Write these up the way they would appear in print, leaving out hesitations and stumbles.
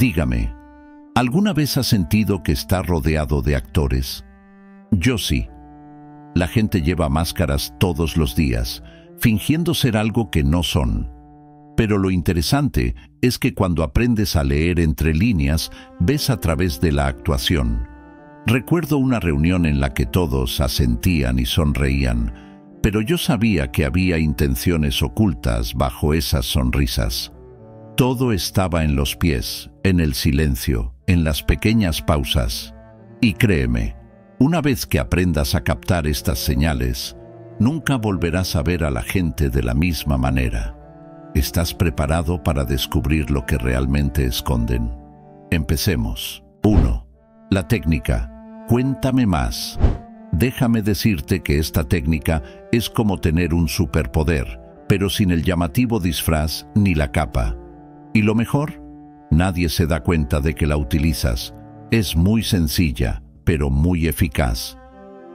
Dígame, ¿alguna vez ha sentido que está rodeado de actores? Yo sí. La gente lleva máscaras todos los días, fingiendo ser algo que no son. Pero lo interesante es que cuando aprendes a leer entre líneas, ves a través de la actuación. Recuerdo una reunión en la que todos asentían y sonreían, pero yo sabía que había intenciones ocultas bajo esas sonrisas. Todo estaba en los pies, en el silencio, en las pequeñas pausas. Y créeme, una vez que aprendas a captar estas señales, nunca volverás a ver a la gente de la misma manera. ¿Estás preparado para descubrir lo que realmente esconden? Empecemos. 1. La técnica. Cuéntame más. Déjame decirte que esta técnica es como tener un superpoder, pero sin el llamativo disfraz ni la capa. Y lo mejor, nadie se da cuenta de que la utilizas. Es muy sencilla, pero muy eficaz.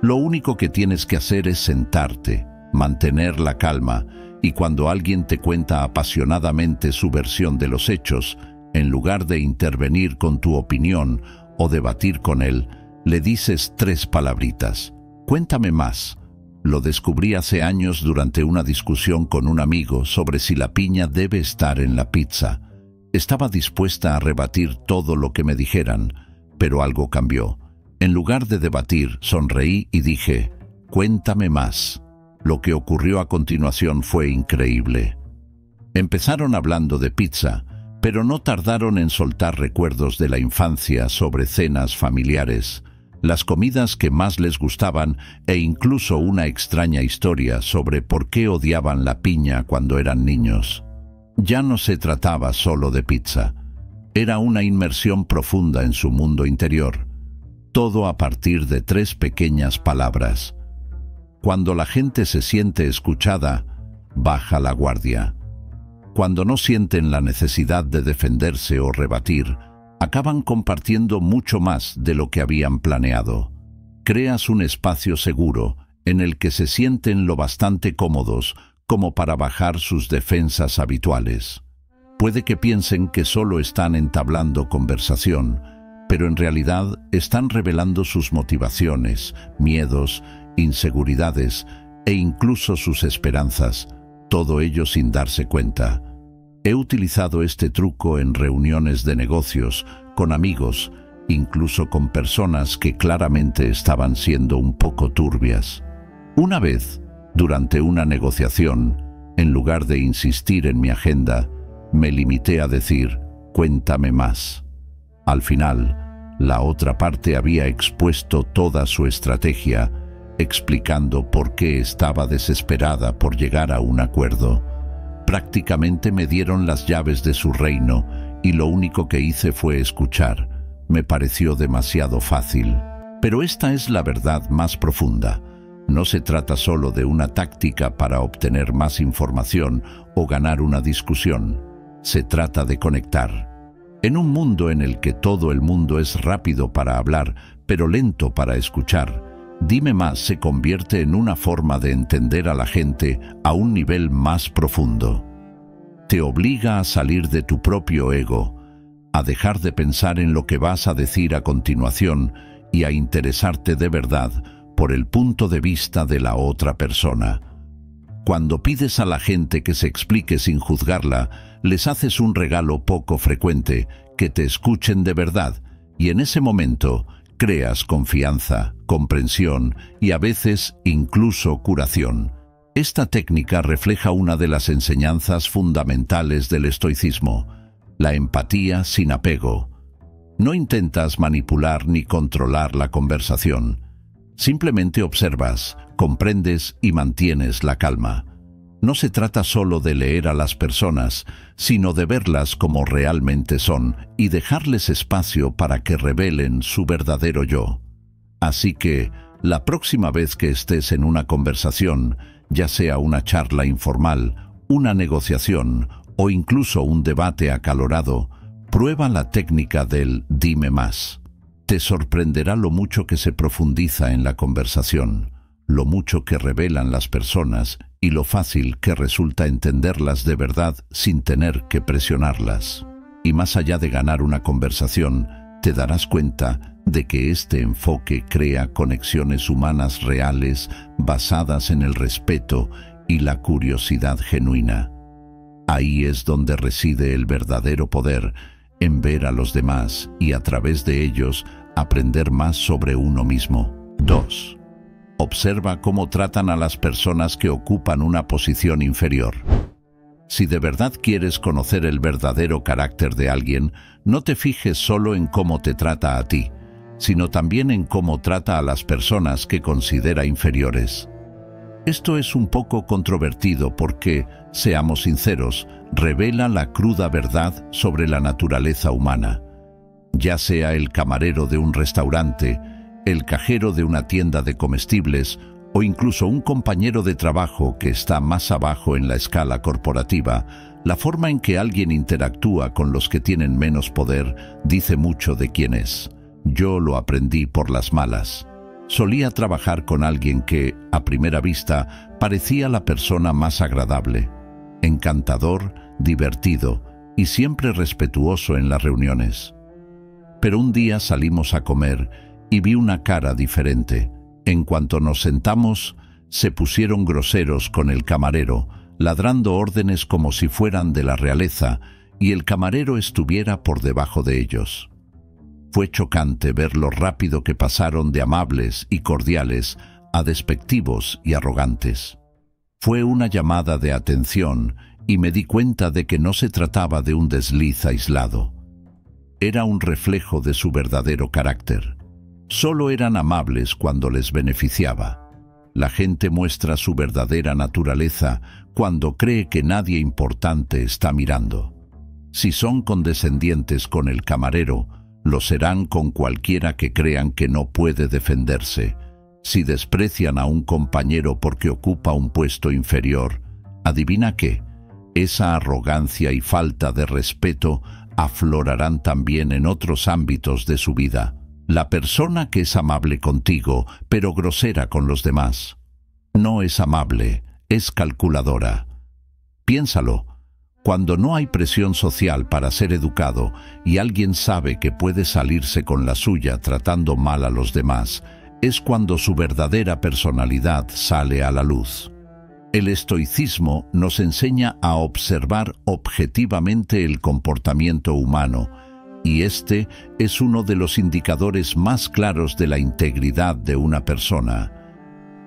Lo único que tienes que hacer es sentarte, mantener la calma, y cuando alguien te cuenta apasionadamente su versión de los hechos, en lugar de intervenir con tu opinión o debatir con él, le dices 3 palabritas. Cuéntame más. Lo descubrí hace años durante una discusión con un amigo sobre si la piña debe estar en la pizza. Estaba dispuesta a rebatir todo lo que me dijeran, pero algo cambió. En lugar de debatir, sonreí y dije, cuéntame más. Lo que ocurrió a continuación fue increíble. Empezaron hablando de pizza, pero no tardaron en soltar recuerdos de la infancia sobre cenas familiares, las comidas que más les gustaban e incluso una extraña historia sobre por qué odiaban la piña cuando eran niños. Ya no se trataba solo de pizza. Era una inmersión profunda en su mundo interior. Todo a partir de 3 pequeñas palabras. Cuando la gente se siente escuchada, baja la guardia. Cuando no sienten la necesidad de defenderse o rebatir, acaban compartiendo mucho más de lo que habían planeado. Creas un espacio seguro en el que se sienten lo bastante cómodos como para bajar sus defensas habituales. Puede que piensen que solo están entablando conversación, pero en realidad están revelando sus motivaciones, miedos, inseguridades e incluso sus esperanzas, todo ello sin darse cuenta. He utilizado este truco en reuniones de negocios, con amigos, incluso con personas que claramente estaban siendo un poco turbias. Una vez, durante una negociación, en lugar de insistir en mi agenda, me limité a decir, cuéntame más. Al final, la otra parte había expuesto toda su estrategia, explicando por qué estaba desesperada por llegar a un acuerdo. Prácticamente me dieron las llaves de su reino y lo único que hice fue escuchar. Me pareció demasiado fácil. Pero esta es la verdad más profunda. No se trata solo de una táctica para obtener más información o ganar una discusión. Se trata de conectar. En un mundo en el que todo el mundo es rápido para hablar, pero lento para escuchar, Dime Más se convierte en una forma de entender a la gente a un nivel más profundo. Te obliga a salir de tu propio ego, a dejar de pensar en lo que vas a decir a continuación y a interesarte de verdad por el punto de vista de la otra persona. Cuando pides a la gente que se explique sin juzgarla, les haces un regalo poco frecuente, que te escuchen de verdad, y en ese momento creas confianza, comprensión y a veces incluso curación. Esta técnica refleja una de las enseñanzas fundamentales del estoicismo, la empatía sin apego. No intentas manipular ni controlar la conversación. Simplemente observas, comprendes y mantienes la calma. No se trata solo de leer a las personas, sino de verlas como realmente son y dejarles espacio para que revelen su verdadero yo. Así que, la próxima vez que estés en una conversación, ya sea una charla informal, una negociación o incluso un debate acalorado, prueba la técnica del dime más. Te sorprenderá lo mucho que se profundiza en la conversación, lo mucho que revelan las personas y lo fácil que resulta entenderlas de verdad sin tener que presionarlas. Y más allá de ganar una conversación, te darás cuenta de que este enfoque crea conexiones humanas reales basadas en el respeto y la curiosidad genuina. Ahí es donde reside el verdadero poder, en ver a los demás y a través de ellos aprender más sobre uno mismo. 2. Observa cómo tratan a las personas que ocupan una posición inferior. Si de verdad quieres conocer el verdadero carácter de alguien, no te fijes solo en cómo te trata a ti, sino también en cómo trata a las personas que considera inferiores. Esto es un poco controvertido porque, seamos sinceros, revela la cruda verdad sobre la naturaleza humana. Ya sea el camarero de un restaurante, el cajero de una tienda de comestibles o incluso un compañero de trabajo que está más abajo en la escala corporativa, la forma en que alguien interactúa con los que tienen menos poder dice mucho de quién es. Yo lo aprendí por las malas. Solía trabajar con alguien que, a primera vista, parecía la persona más agradable, encantador, divertido y siempre respetuoso en las reuniones. Pero un día salimos a comer y vi una cara diferente. En cuanto nos sentamos, se pusieron groseros con el camarero, ladrando órdenes como si fueran de la realeza y el camarero estuviera por debajo de ellos. Fue chocante ver lo rápido que pasaron de amables y cordiales a despectivos y arrogantes. Fue una llamada de atención y me di cuenta de que no se trataba de un desliz aislado. Era un reflejo de su verdadero carácter. Solo eran amables cuando les beneficiaba. La gente muestra su verdadera naturaleza cuando cree que nadie importante está mirando. Si son condescendientes con el camarero, lo serán con cualquiera que crean que no puede defenderse. Si desprecian a un compañero porque ocupa un puesto inferior, ¿adivina qué? Esa arrogancia y falta de respeto aflorarán también en otros ámbitos de su vida. La persona que es amable contigo, pero grosera con los demás, no es amable, es calculadora. Piénsalo. Cuando no hay presión social para ser educado y alguien sabe que puede salirse con la suya tratando mal a los demás, es cuando su verdadera personalidad sale a la luz. El estoicismo nos enseña a observar objetivamente el comportamiento humano, y este es uno de los indicadores más claros de la integridad de una persona.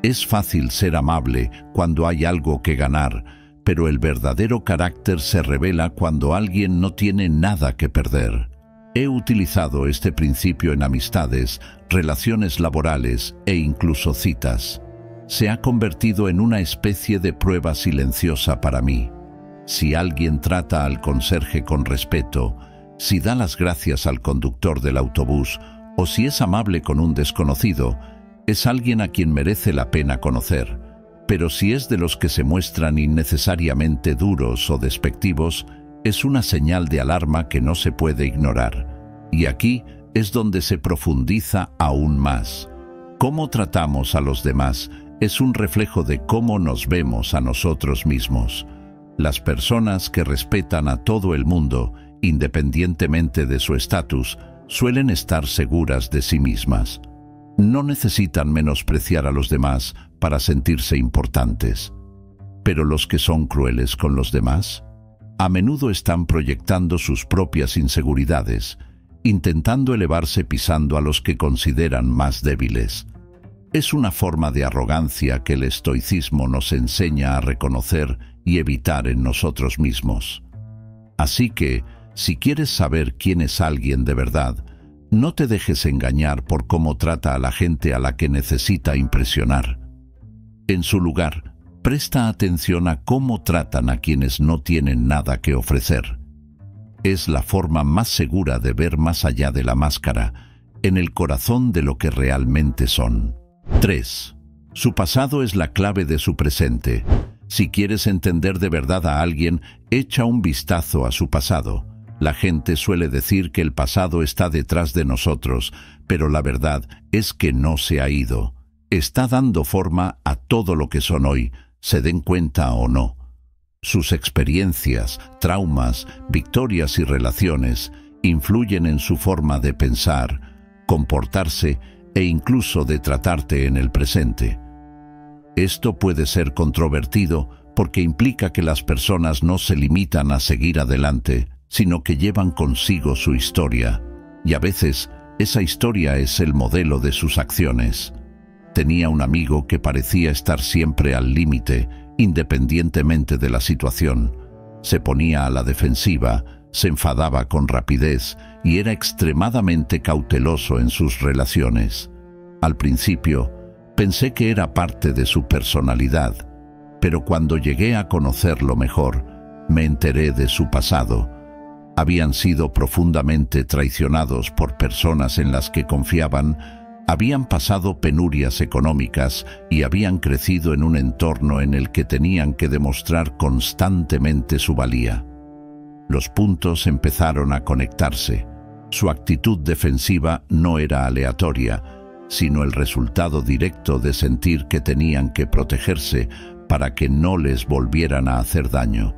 Es fácil ser amable cuando hay algo que ganar, pero el verdadero carácter se revela cuando alguien no tiene nada que perder. He utilizado este principio en amistades, relaciones laborales e incluso citas. Se ha convertido en una especie de prueba silenciosa para mí. Si alguien trata al conserje con respeto, si da las gracias al conductor del autobús o si es amable con un desconocido, es alguien a quien merece la pena conocer. Pero si es de los que se muestran innecesariamente duros o despectivos, es una señal de alarma que no se puede ignorar. Y aquí es donde se profundiza aún más. Cómo tratamos a los demás es un reflejo de cómo nos vemos a nosotros mismos. Las personas que respetan a todo el mundo, independientemente de su estatus, suelen estar seguras de sí mismas. No necesitan menospreciar a los demás para sentirse importantes. Pero los que son crueles con los demás, a menudo están proyectando sus propias inseguridades, intentando elevarse pisando a los que consideran más débiles. Es una forma de arrogancia que el estoicismo nos enseña a reconocer y evitar en nosotros mismos. Así que, si quieres saber quién es alguien de verdad, no te dejes engañar por cómo trata a la gente a la que necesita impresionar. En su lugar, presta atención a cómo tratan a quienes no tienen nada que ofrecer. Es la forma más segura de ver más allá de la máscara, en el corazón de lo que realmente son. 3. Su pasado es la clave de su presente. Si quieres entender de verdad a alguien, echa un vistazo a su pasado. La gente suele decir que el pasado está detrás de nosotros, pero la verdad es que no se ha ido. Está dando forma a todo lo que son hoy, se den cuenta o no. Sus experiencias, traumas, victorias y relaciones influyen en su forma de pensar, comportarse e incluso de tratarte en el presente. Esto puede ser controvertido porque implica que las personas no se limitan a seguir adelante, sino que llevan consigo su historia, y a veces esa historia es el modelo de sus acciones. Tenía un amigo que parecía estar siempre al límite, independientemente de la situación. Se ponía a la defensiva, se enfadaba con rapidez y era extremadamente cauteloso en sus relaciones. Al principio, pensé que era parte de su personalidad, pero cuando llegué a conocerlo mejor, me enteré de su pasado. Habían sido profundamente traicionados por personas en las que confiaban, habían pasado penurias económicas y habían crecido en un entorno en el que tenían que demostrar constantemente su valía. Los puntos empezaron a conectarse. Su actitud defensiva no era aleatoria, sino el resultado directo de sentir que tenían que protegerse para que no les volvieran a hacer daño.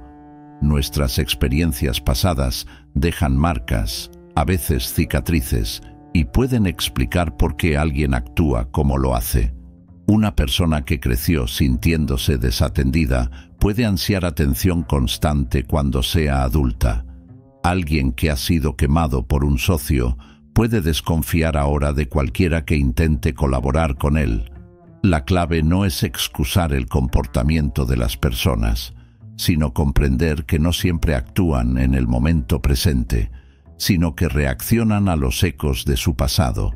Nuestras experiencias pasadas dejan marcas, a veces cicatrices, y pueden explicar por qué alguien actúa como lo hace. Una persona que creció sintiéndose desatendida puede ansiar atención constante cuando sea adulta. Alguien que ha sido quemado por un socio puede desconfiar ahora de cualquiera que intente colaborar con él. La clave no es excusar el comportamiento de las personas, sino comprender que no siempre actúan en el momento presente, sino que reaccionan a los ecos de su pasado.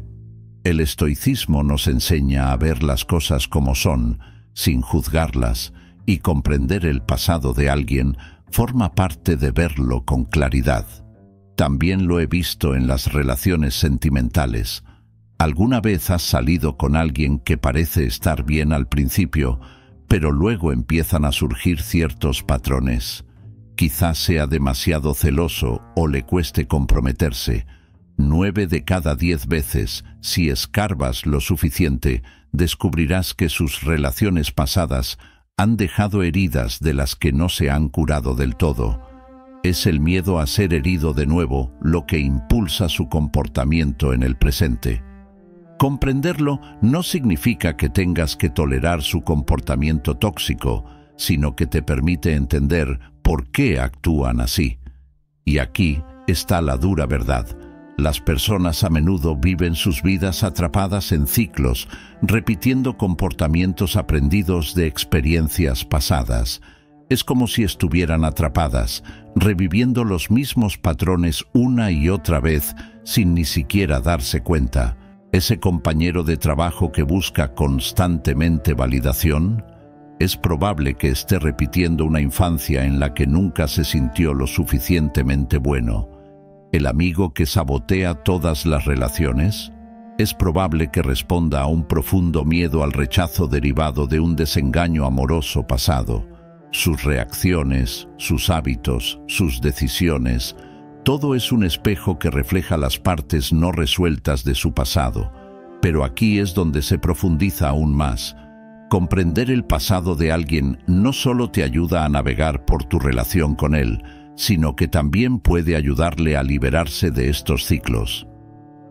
El estoicismo nos enseña a ver las cosas como son, sin juzgarlas, y comprender el pasado de alguien forma parte de verlo con claridad. También lo he visto en las relaciones sentimentales. ¿Alguna vez has salido con alguien que parece estar bien al principio, pero luego empiezan a surgir ciertos patrones? Quizás sea demasiado celoso o le cueste comprometerse. 9 de cada 10 veces, si escarbas lo suficiente, descubrirás que sus relaciones pasadas han dejado heridas de las que no se han curado del todo. Es el miedo a ser herido de nuevo lo que impulsa su comportamiento en el presente. Comprenderlo no significa que tengas que tolerar su comportamiento tóxico, sino que te permite entender por qué actúan así. Y aquí está la dura verdad. Las personas a menudo viven sus vidas atrapadas en ciclos, repitiendo comportamientos aprendidos de experiencias pasadas. Es como si estuvieran atrapadas, reviviendo los mismos patrones una y otra vez, sin ni siquiera darse cuenta. Ese compañero de trabajo que busca constantemente validación, es probable que esté repitiendo una infancia en la que nunca se sintió lo suficientemente bueno. El amigo que sabotea todas las relaciones, es probable que responda a un profundo miedo al rechazo derivado de un desengaño amoroso pasado. Sus reacciones, sus hábitos, sus decisiones, todo es un espejo que refleja las partes no resueltas de su pasado. Pero aquí es donde se profundiza aún más. Comprender el pasado de alguien no solo te ayuda a navegar por tu relación con él, sino que también puede ayudarle a liberarse de estos ciclos.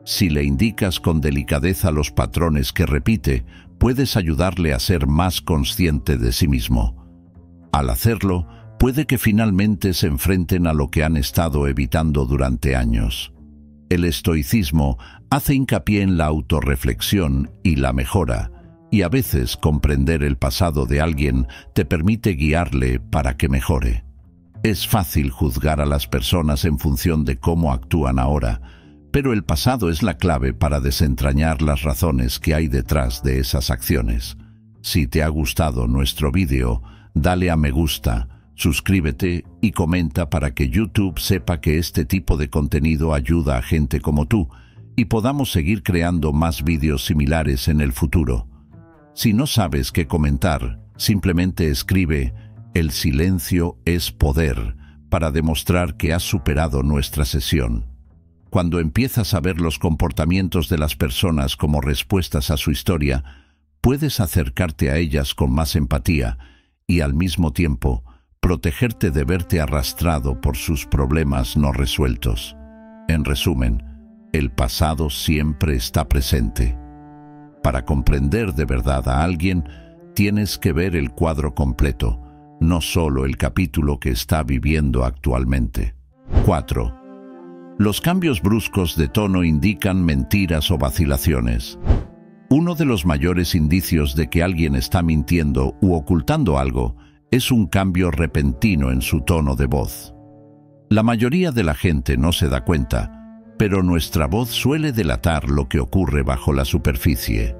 Si le indicas con delicadeza los patrones que repite, puedes ayudarle a ser más consciente de sí mismo. Al hacerlo, puede que finalmente se enfrenten a lo que han estado evitando durante años. El estoicismo hace hincapié en la autorreflexión y la mejora, y a veces comprender el pasado de alguien te permite guiarle para que mejore. Es fácil juzgar a las personas en función de cómo actúan ahora, pero el pasado es la clave para desentrañar las razones que hay detrás de esas acciones. Si te ha gustado nuestro vídeo, dale a me gusta, suscríbete y comenta para que YouTube sepa que este tipo de contenido ayuda a gente como tú y podamos seguir creando más vídeos similares en el futuro. Si no sabes qué comentar, simplemente escribe "El silencio es poder" para demostrar que has superado nuestra sesión. Cuando empiezas a ver los comportamientos de las personas como respuestas a su historia, puedes acercarte a ellas con más empatía y al mismo tiempo protegerte de verte arrastrado por sus problemas no resueltos. En resumen, el pasado siempre está presente. Para comprender de verdad a alguien, tienes que ver el cuadro completo, no solo el capítulo que está viviendo actualmente. 4. Los cambios bruscos de tono indican mentiras o vacilaciones. Uno de los mayores indicios de que alguien está mintiendo u ocultando algo es un cambio repentino en su tono de voz. La mayoría de la gente no se da cuenta, pero nuestra voz suele delatar lo que ocurre bajo la superficie.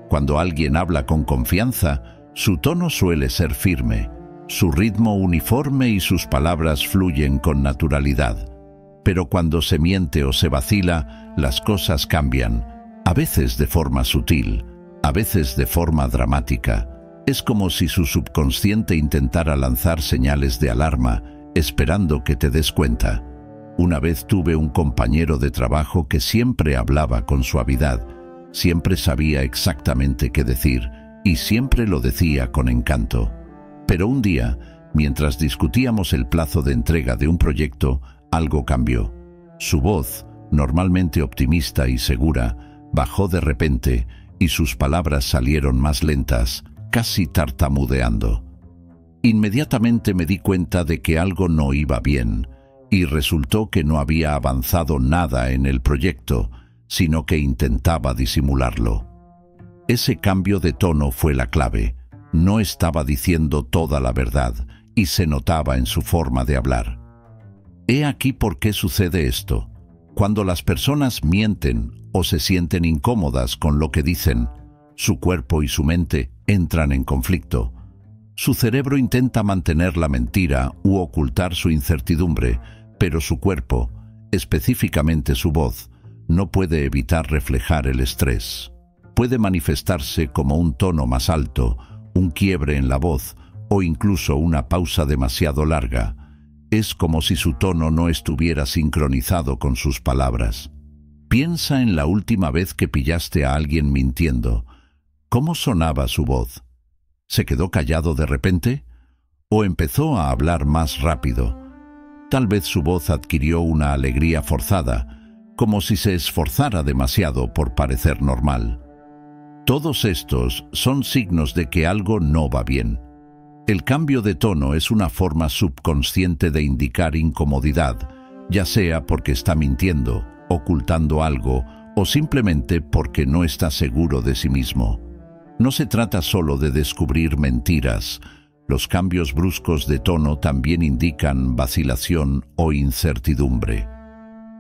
Cuando alguien habla con confianza, su tono suele ser firme, su ritmo uniforme y sus palabras fluyen con naturalidad. Pero cuando se miente o se vacila, las cosas cambian, a veces de forma sutil, a veces de forma dramática. Es como si su subconsciente intentara lanzar señales de alarma, esperando que te des cuenta. Una vez tuve un compañero de trabajo que siempre hablaba con suavidad, siempre sabía exactamente qué decir y siempre lo decía con encanto. Pero un día, mientras discutíamos el plazo de entrega de un proyecto, algo cambió. Su voz, normalmente optimista y segura, bajó de repente y sus palabras salieron más lentas, casi tartamudeando. Inmediatamente me di cuenta de que algo no iba bien, y resultó que no había avanzado nada en el proyecto, sino que intentaba disimularlo. Ese cambio de tono fue la clave. No estaba diciendo toda la verdad, y se notaba en su forma de hablar. He aquí por qué sucede esto. Cuando las personas mienten o se sienten incómodas con lo que dicen, su cuerpo y su mente entran en conflicto. Su cerebro intenta mantener la mentira u ocultar su incertidumbre, pero su cuerpo, específicamente su voz, no puede evitar reflejar el estrés. Puede manifestarse como un tono más alto, un quiebre en la voz o incluso una pausa demasiado larga. Es como si su tono no estuviera sincronizado con sus palabras. Piensa en la última vez que pillaste a alguien mintiendo. ¿Cómo sonaba su voz? ¿Se quedó callado de repente? ¿O empezó a hablar más rápido? Tal vez su voz adquirió una alegría forzada, como si se esforzara demasiado por parecer normal. Todos estos son signos de que algo no va bien. El cambio de tono es una forma subconsciente de indicar incomodidad, ya sea porque está mintiendo, ocultando algo o simplemente porque no está seguro de sí mismo. No se trata solo de descubrir mentiras. Los cambios bruscos de tono también indican vacilación o incertidumbre.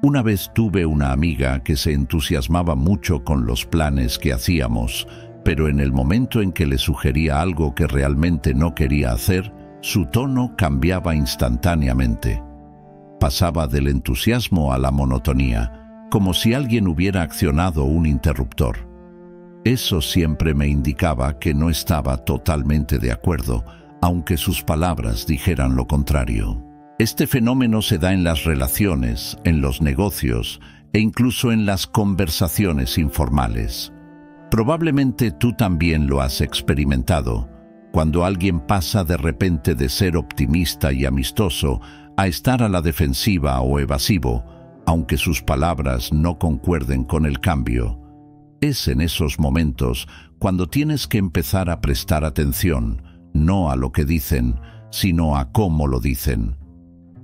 Una vez tuve una amiga que se entusiasmaba mucho con los planes que hacíamos, pero en el momento en que le sugería algo que realmente no quería hacer, su tono cambiaba instantáneamente. Pasaba del entusiasmo a la monotonía, como si alguien hubiera accionado un interruptor. Eso siempre me indicaba que no estaba totalmente de acuerdo, aunque sus palabras dijeran lo contrario. Este fenómeno se da en las relaciones, en los negocios e incluso en las conversaciones informales. Probablemente tú también lo has experimentado, cuando alguien pasa de repente de ser optimista y amistoso a estar a la defensiva o evasivo, aunque sus palabras no concuerden con el cambio. Es en esos momentos cuando tienes que empezar a prestar atención, no a lo que dicen, sino a cómo lo dicen.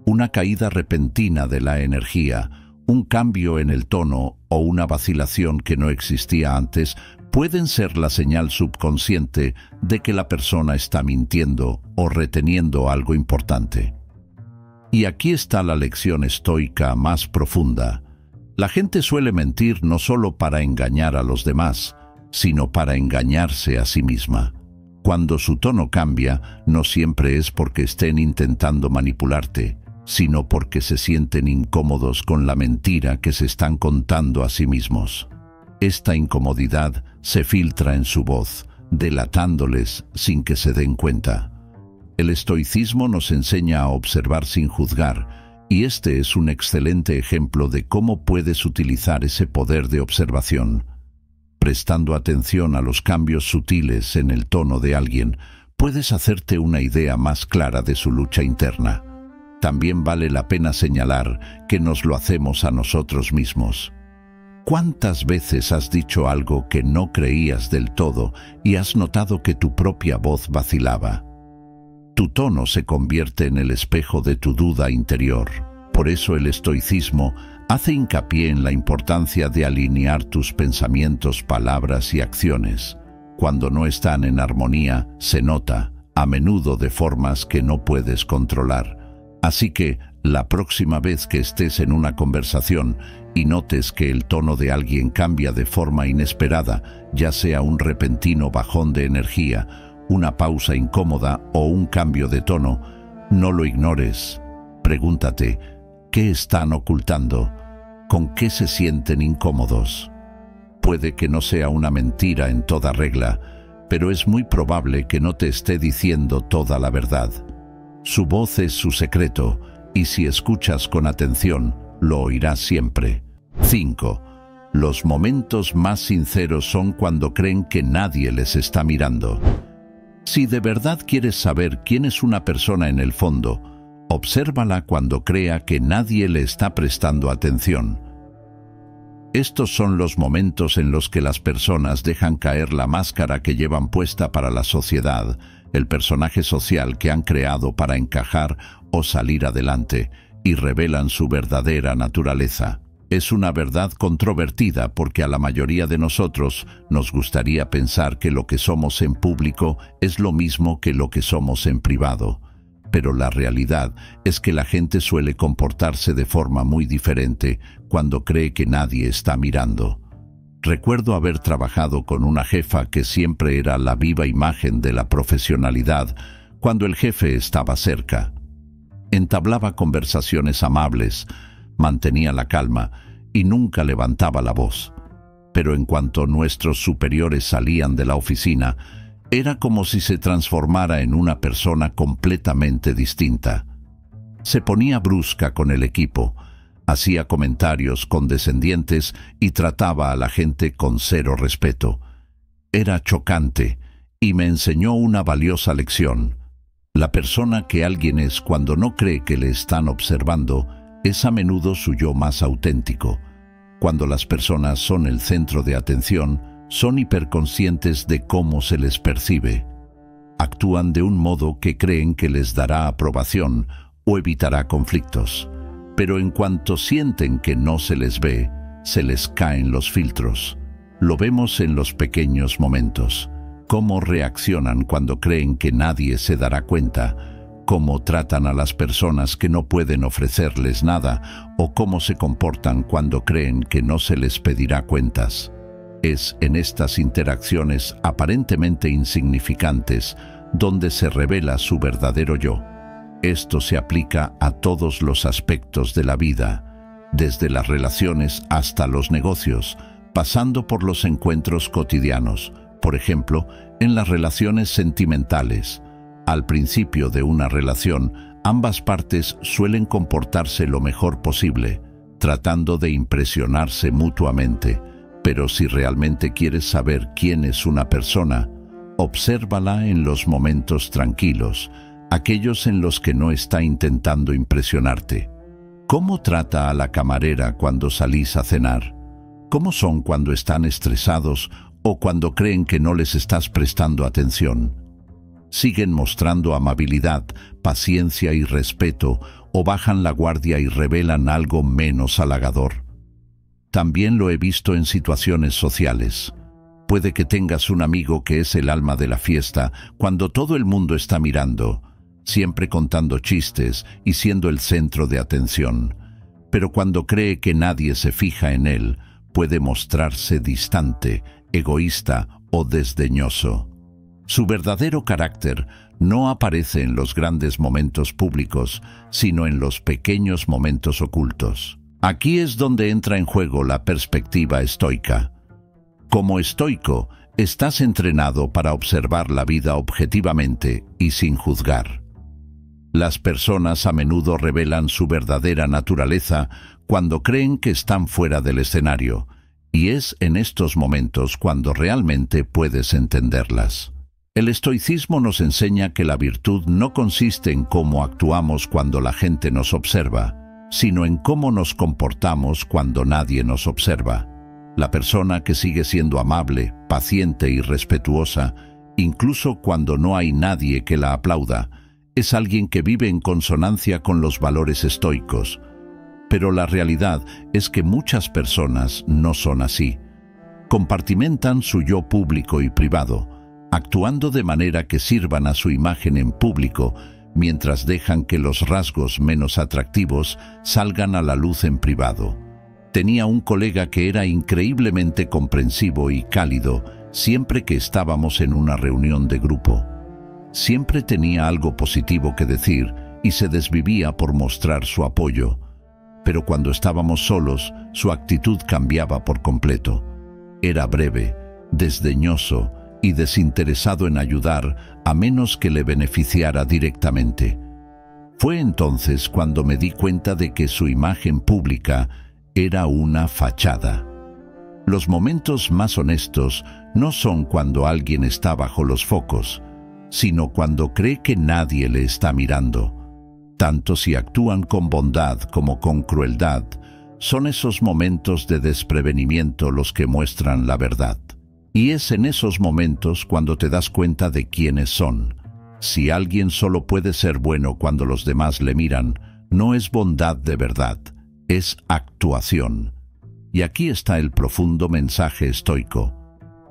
Una caída repentina de la energía, un cambio en el tono o una vacilación que no existía antes pueden ser la señal subconsciente de que la persona está mintiendo o reteniendo algo importante. Y aquí está la lección estoica más profunda. La gente suele mentir no solo para engañar a los demás, sino para engañarse a sí misma. Cuando su tono cambia, no siempre es porque estén intentando manipularte, sino porque se sienten incómodos con la mentira que se están contando a sí mismos. Esta incomodidad se filtra en su voz, delatándoles sin que se den cuenta. El estoicismo nos enseña a observar sin juzgar, y este es un excelente ejemplo de cómo puedes utilizar ese poder de observación. Prestando atención a los cambios sutiles en el tono de alguien, puedes hacerte una idea más clara de su lucha interna. También vale la pena señalar que nos lo hacemos a nosotros mismos. ¿Cuántas veces has dicho algo que no creías del todo y has notado que tu propia voz vacilaba? Tu tono se convierte en el espejo de tu duda interior. Por eso el estoicismo hace hincapié en la importancia de alinear tus pensamientos, palabras y acciones. Cuando no están en armonía, se nota, a menudo de formas que no puedes controlar. Así que, la próxima vez que estés en una conversación y notes que el tono de alguien cambia de forma inesperada, ya sea un repentino bajón de energía, una pausa incómoda o un cambio de tono, no lo ignores. Pregúntate, ¿qué están ocultando? ¿Con qué se sienten incómodos? Puede que no sea una mentira en toda regla, pero es muy probable que no te esté diciendo toda la verdad. Su voz es su secreto, y si escuchas con atención, lo oirás siempre. 5. Los momentos más sinceros son cuando creen que nadie les está mirando. Si de verdad quieres saber quién es una persona en el fondo, obsérvala cuando crea que nadie le está prestando atención. Estos son los momentos en los que las personas dejan caer la máscara que llevan puesta para la sociedad, el personaje social que han creado para encajar o salir adelante, y revelan su verdadera naturaleza. Es una verdad controvertida porque a la mayoría de nosotros nos gustaría pensar que lo que somos en público es lo mismo que lo que somos en privado. Pero la realidad es que la gente suele comportarse de forma muy diferente cuando cree que nadie está mirando. Recuerdo haber trabajado con una jefa que siempre era la viva imagen de la profesionalidad cuando el jefe estaba cerca. Entablaba conversaciones amables, mantenía la calma y nunca levantaba la voz. Pero en cuanto nuestros superiores salían de la oficina, era como si se transformara en una persona completamente distinta. Se ponía brusca con el equipo, hacía comentarios condescendientes y trataba a la gente con cero respeto. Era chocante y me enseñó una valiosa lección. La persona que alguien es cuando no cree que le están observando es a menudo su yo más auténtico. Cuando las personas son el centro de atención, son hiperconscientes de cómo se les percibe. Actúan de un modo que creen que les dará aprobación o evitará conflictos. Pero en cuanto sienten que no se les ve, se les caen los filtros. Lo vemos en los pequeños momentos. Cómo reaccionan cuando creen que nadie se dará cuenta, cómo tratan a las personas que no pueden ofrecerles nada o cómo se comportan cuando creen que no se les pedirá cuentas. Es en estas interacciones aparentemente insignificantes donde se revela su verdadero yo. Esto se aplica a todos los aspectos de la vida, desde las relaciones hasta los negocios, pasando por los encuentros cotidianos, por ejemplo, en las relaciones sentimentales. Al principio de una relación, ambas partes suelen comportarse lo mejor posible, tratando de impresionarse mutuamente. Pero si realmente quieres saber quién es una persona, obsérvala en los momentos tranquilos, aquellos en los que no está intentando impresionarte. ¿Cómo trata a la camarera cuando salís a cenar? ¿Cómo son cuando están estresados o cuando creen que no les estás prestando atención? ¿Siguen mostrando amabilidad, paciencia y respeto o bajan la guardia y revelan algo menos halagador? También lo he visto en situaciones sociales. Puede que tengas un amigo que es el alma de la fiesta cuando todo el mundo está mirando, siempre contando chistes y siendo el centro de atención. Pero cuando cree que nadie se fija en él, puede mostrarse distante, egoísta o desdeñoso. Su verdadero carácter no aparece en los grandes momentos públicos, sino en los pequeños momentos ocultos. Aquí es donde entra en juego la perspectiva estoica. Como estoico, estás entrenado para observar la vida objetivamente y sin juzgar. Las personas a menudo revelan su verdadera naturaleza cuando creen que están fuera del escenario, y es en estos momentos cuando realmente puedes entenderlas. El estoicismo nos enseña que la virtud no consiste en cómo actuamos cuando la gente nos observa, sino en cómo nos comportamos cuando nadie nos observa. La persona que sigue siendo amable, paciente y respetuosa, incluso cuando no hay nadie que la aplauda, es alguien que vive en consonancia con los valores estoicos. Pero la realidad es que muchas personas no son así. Compartimentan su yo público y privado, actuando de manera que sirvan a su imagen en público, mientras dejan que los rasgos menos atractivos salgan a la luz en privado. Tenía un colega que era increíblemente comprensivo y cálido siempre que estábamos en una reunión de grupo. Siempre tenía algo positivo que decir y se desvivía por mostrar su apoyo. Pero cuando estábamos solos, su actitud cambiaba por completo. Era breve, desdeñoso y desinteresado en ayudar a menos que le beneficiara directamente. Fue entonces cuando me di cuenta de que su imagen pública era una fachada. Los momentos más honestos no son cuando alguien está bajo los focos, sino cuando cree que nadie le está mirando. Tanto si actúan con bondad como con crueldad, son esos momentos de desprevenimiento los que muestran la verdad. Y es en esos momentos cuando te das cuenta de quiénes son. Si alguien solo puede ser bueno cuando los demás le miran, no es bondad de verdad, es actuación. Y aquí está el profundo mensaje estoico.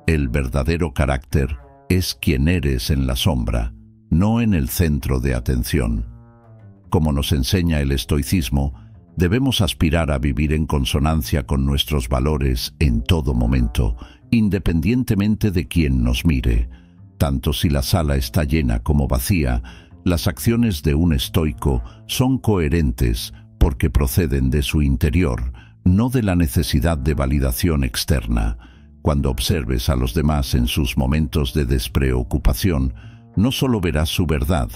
El verdadero carácter es quien eres en la sombra, no en el centro de atención. Como nos enseña el estoicismo, debemos aspirar a vivir en consonancia con nuestros valores en todo momento, independientemente de quién nos mire. Tanto si la sala está llena como vacía, las acciones de un estoico son coherentes porque proceden de su interior, no de la necesidad de validación externa. Cuando observes a los demás en sus momentos de despreocupación, no solo verás su verdad,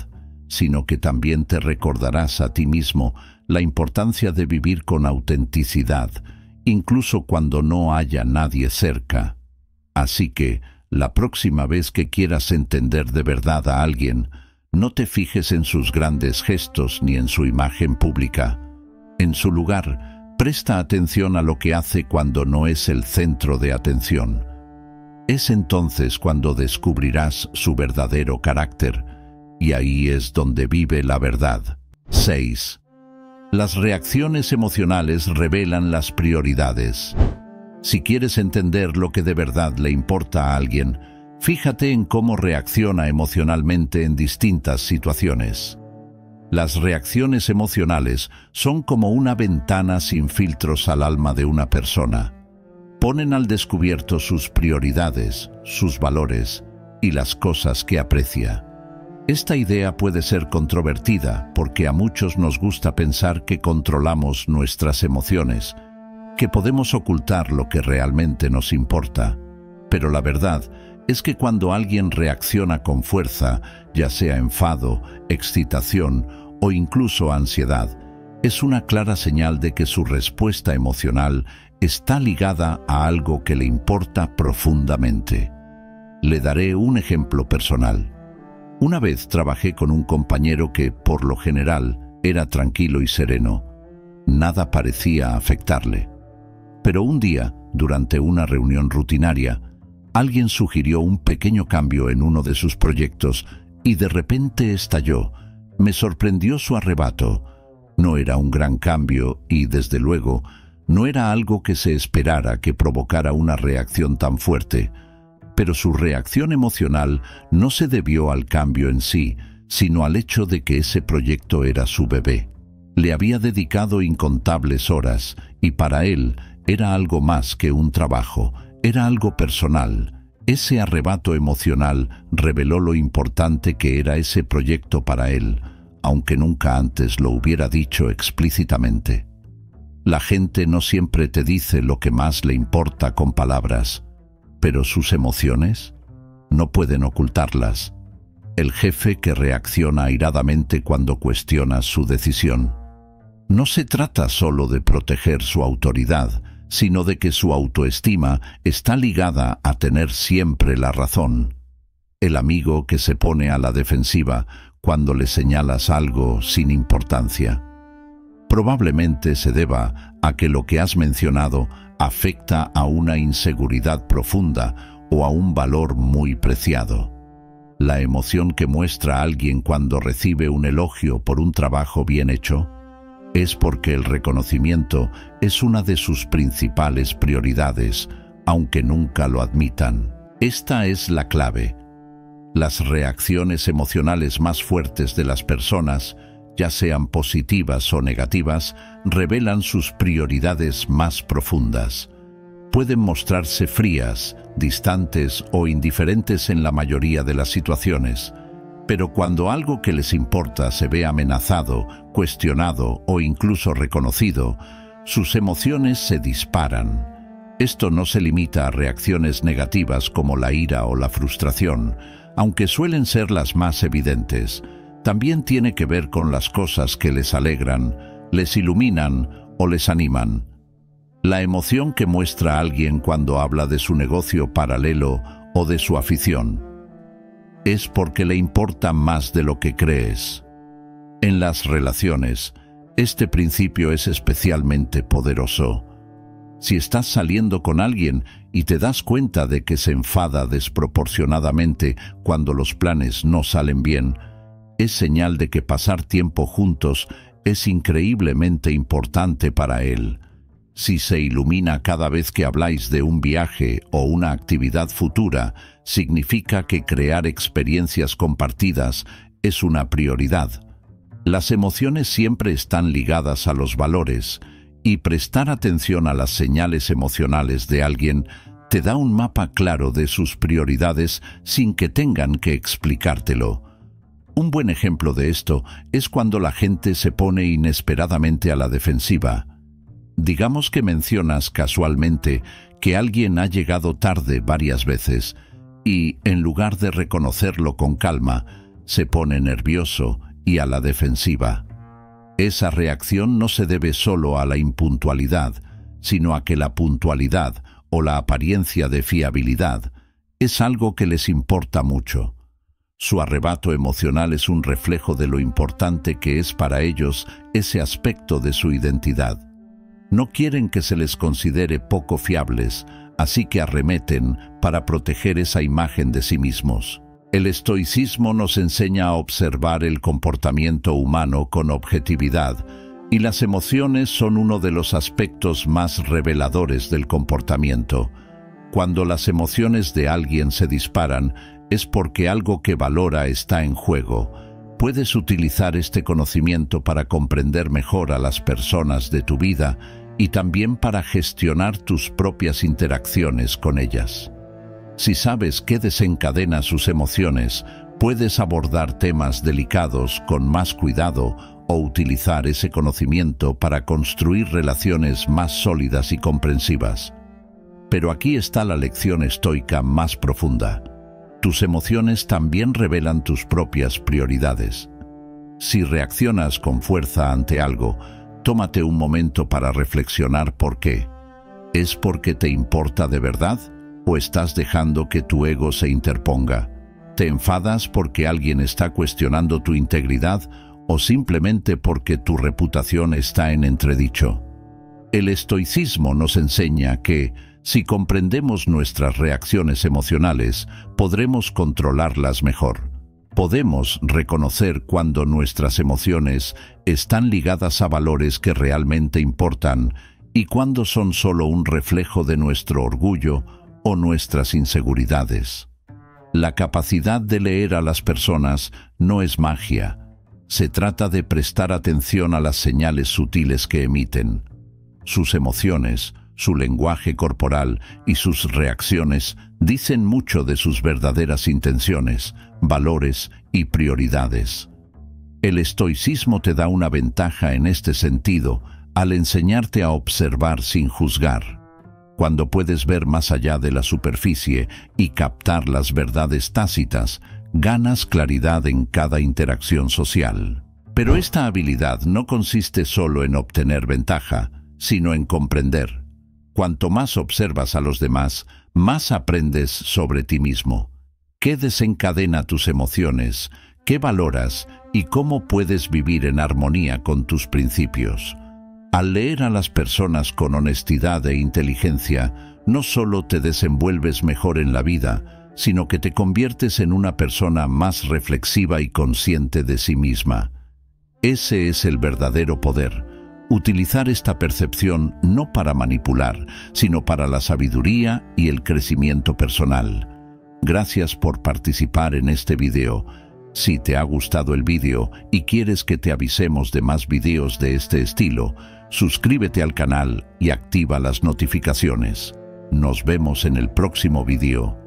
sino que también te recordarás a ti mismo la importancia de vivir con autenticidad, incluso cuando no haya nadie cerca. Así que, la próxima vez que quieras entender de verdad a alguien, no te fijes en sus grandes gestos ni en su imagen pública. En su lugar, presta atención a lo que hace cuando no es el centro de atención. Es entonces cuando descubrirás su verdadero carácter, y ahí es donde vive la verdad. 6. Las reacciones emocionales revelan las prioridades. Si quieres entender lo que de verdad le importa a alguien, fíjate en cómo reacciona emocionalmente en distintas situaciones. Las reacciones emocionales son como una ventana sin filtros al alma de una persona. Ponen al descubierto sus prioridades, sus valores y las cosas que aprecia. Esta idea puede ser controvertida porque a muchos nos gusta pensar que controlamos nuestras emociones, que podemos ocultar lo que realmente nos importa. Pero la verdad es que cuando alguien reacciona con fuerza, ya sea enfado, excitación o incluso ansiedad, es una clara señal de que su respuesta emocional está ligada a algo que le importa profundamente. Le daré un ejemplo personal. Una vez trabajé con un compañero que, por lo general, era tranquilo y sereno. Nada parecía afectarle. Pero un día, durante una reunión rutinaria, alguien sugirió un pequeño cambio en uno de sus proyectos y de repente estalló. Me sorprendió su arrebato. No era un gran cambio y, desde luego, no era algo que se esperara que provocara una reacción tan fuerte. Pero su reacción emocional no se debió al cambio en sí, sino al hecho de que ese proyecto era su bebé. Le había dedicado incontables horas y para él era algo más que un trabajo, era algo personal. Ese arrebato emocional reveló lo importante que era ese proyecto para él, aunque nunca antes lo hubiera dicho explícitamente. La gente no siempre te dice lo que más le importa con palabras, pero sus emociones no pueden ocultarlas. El jefe que reacciona airadamente cuando cuestionas su decisión. No se trata solo de proteger su autoridad, sino de que su autoestima está ligada a tener siempre la razón. el amigo que se pone a la defensiva cuando le señalas algo sin importancia. Probablemente se deba a que lo que has mencionado afecta a una inseguridad profunda o a un valor muy preciado. La emoción que muestra alguien cuando recibe un elogio por un trabajo bien hecho es porque el reconocimiento es una de sus principales prioridades, aunque nunca lo admitan. Esta es la clave. Las reacciones emocionales más fuertes de las personas, ya sean positivas o negativas, revelan sus prioridades más profundas. Pueden mostrarse frías, distantes o indiferentes en la mayoría de las situaciones, pero cuando algo que les importa se ve amenazado, cuestionado o incluso reconocido, sus emociones se disparan. Esto no se limita a reacciones negativas como la ira o la frustración, aunque suelen ser las más evidentes. También tiene que ver con las cosas que les alegran, les iluminan o les animan. La emoción que muestra alguien cuando habla de su negocio paralelo o de su afición es porque le importa más de lo que crees. En las relaciones, este principio es especialmente poderoso. Si estás saliendo con alguien y te das cuenta de que se enfada desproporcionadamente cuando los planes no salen bien, es señal de que pasar tiempo juntos es increíblemente importante para él. Si se ilumina cada vez que habláis de un viaje o una actividad futura, significa que crear experiencias compartidas es una prioridad. Las emociones siempre están ligadas a los valores, y prestar atención a las señales emocionales de alguien te da un mapa claro de sus prioridades sin que tengan que explicártelo. Un buen ejemplo de esto es cuando la gente se pone inesperadamente a la defensiva. Digamos que mencionas casualmente que alguien ha llegado tarde varias veces y, en lugar de reconocerlo con calma, se pone nervioso y a la defensiva. Esa reacción no se debe solo a la impuntualidad, sino a que la puntualidad o la apariencia de fiabilidad es algo que les importa mucho. Su arrebato emocional es un reflejo de lo importante que es para ellos ese aspecto de su identidad. No quieren que se les considere poco fiables, así que arremeten para proteger esa imagen de sí mismos. El estoicismo nos enseña a observar el comportamiento humano con objetividad, y las emociones son uno de los aspectos más reveladores del comportamiento. Cuando las emociones de alguien se disparan, es porque algo que valora está en juego. Puedes utilizar este conocimiento para comprender mejor a las personas de tu vida y también para gestionar tus propias interacciones con ellas. Si sabes qué desencadena sus emociones, puedes abordar temas delicados con más cuidado o utilizar ese conocimiento para construir relaciones más sólidas y comprensivas. Pero aquí está la lección estoica más profunda. Tus emociones también revelan tus propias prioridades. Si reaccionas con fuerza ante algo, tómate un momento para reflexionar por qué. ¿Es porque te importa de verdad o estás dejando que tu ego se interponga? ¿Te enfadas porque alguien está cuestionando tu integridad o simplemente porque tu reputación está en entredicho? El estoicismo nos enseña que, si comprendemos nuestras reacciones emocionales, podremos controlarlas mejor. Podemos reconocer cuando nuestras emociones están ligadas a valores que realmente importan y cuando son solo un reflejo de nuestro orgullo o nuestras inseguridades. La capacidad de leer a las personas no es magia. Se trata de prestar atención a las señales sutiles que emiten. Sus emociones, su lenguaje corporal y sus reacciones dicen mucho de sus verdaderas intenciones, valores y prioridades. El estoicismo te da una ventaja en este sentido al enseñarte a observar sin juzgar. Cuando puedes ver más allá de la superficie y captar las verdades tácitas, ganas claridad en cada interacción social. Pero esta habilidad no consiste solo en obtener ventaja, sino en comprender. Cuanto más observas a los demás, más aprendes sobre ti mismo. ¿Qué desencadena tus emociones? ¿Qué valoras? ¿Y cómo puedes vivir en armonía con tus principios? Al leer a las personas con honestidad e inteligencia, no solo te desenvuelves mejor en la vida, sino que te conviertes en una persona más reflexiva y consciente de sí misma. Ese es el verdadero poder. Utilizar esta percepción no para manipular, sino para la sabiduría y el crecimiento personal. Gracias por participar en este video. Si te ha gustado el video y quieres que te avisemos de más videos de este estilo, suscríbete al canal y activa las notificaciones. Nos vemos en el próximo video.